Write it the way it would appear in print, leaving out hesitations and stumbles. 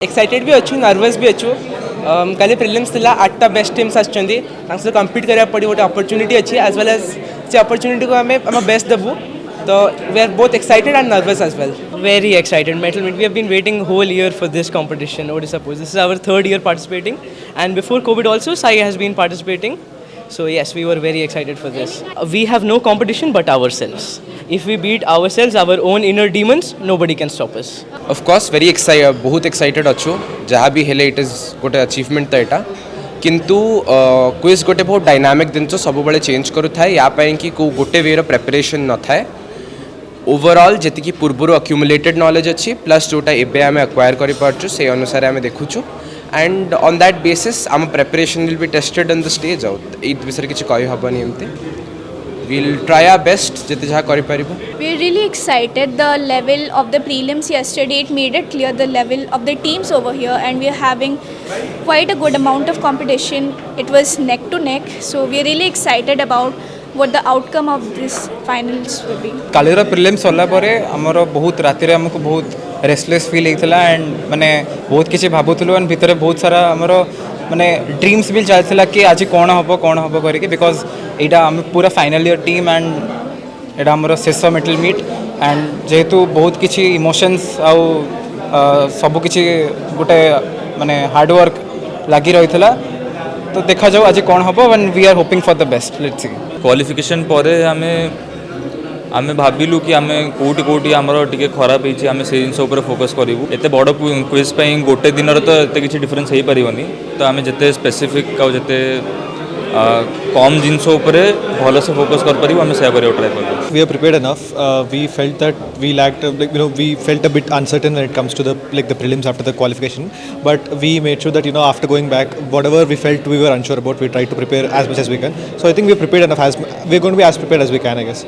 Excited भी अच्छु nervous भी अच्छु कल प्रिलिम्स थिला 8टा बेस्ट टीम्स आछंदी तांसे कंपीट करिया पड़ी गोटे अपॉर्चुनिटी अच्छी एज वेल एज से अपॉर्चुनिटी को आम बेस्ट देबू तो we are both excited and nervous as well. Very excited. Metal Meet. We have been waiting whole year for this competition. What do you suppose? This is our third year participating, and before COVID also, Sai has been participating. So yes, we were very excited for this. We have no competition but ourselves. If we beat ourselves, our own inner demons, nobody can stop us. Of course very excited बहुत excited अच्छु जहाँ भी हेले it is गोटे achievement तो यहाँ किंतु quiz गोटे बहुत डायनामिक जिन सब बड़े चेंज करू था या कि को गोटे वे प्रिपरेशन न थाए ओवरऑल जी पूर्वर अक्यूमुलेटेड नॉलेज अच्छी प्लस जोटा एबे आम अक्वायर कर से अनुसार आम देखुचु एंड ऑन दैट बेसिस आम preparation will be tested on the stage out ये विषय किसी कही हेनी एमती we'll try our best jete jaha kari paribo. We're really excited. The level of the prelims yesterday, it made it clear the level of the teams over here, and we're having quite a good amount of competition. It was neck to neck, so we're really excited about what the outcome of this finals will be. कालीर prelims होला परे हमरो बहुत राति रे हमको बहुत restless feel हेतला and माने बहुत किछि भाबुथलो एंड भितरे बहुत सारा हमरो माने ड्रीम्स भी चलता कि आज कौन हम करके बिकज यहाँ आम पूरा फाइनल इयर टीम एंड यहाँ आमर शेष मेटल मीट एंड जेहेतु बहुत किसी इमोशंस आउ सब किसी गोटे माने हार्डवर्क लगी रही तो देखा जाऊ आज कौन हम and we are hoping for the best let's see. Qualification पर आमे भाविलु कि आमे कोटी कोटी आमर टिके खराब होती आम से जिन फोकस करूँ एत बड़ क्विज गोटे दिन तो एत किसी डिफरेन्स हो पारनी तो आम जिते स्पेसिफिक आउ जिते कम जिनस भल से फोकस कर पार आम से ट्राई कर. We are prepared enough. We felt that we lacked, we felt a bit uncertain when it comes to the prelims after the qualification. But we made sure that after going back, whatever we felt we were unsure about, we tried to prepare as much as we can. So I think we are prepared enough. We are going to be as prepared as we can, I guess.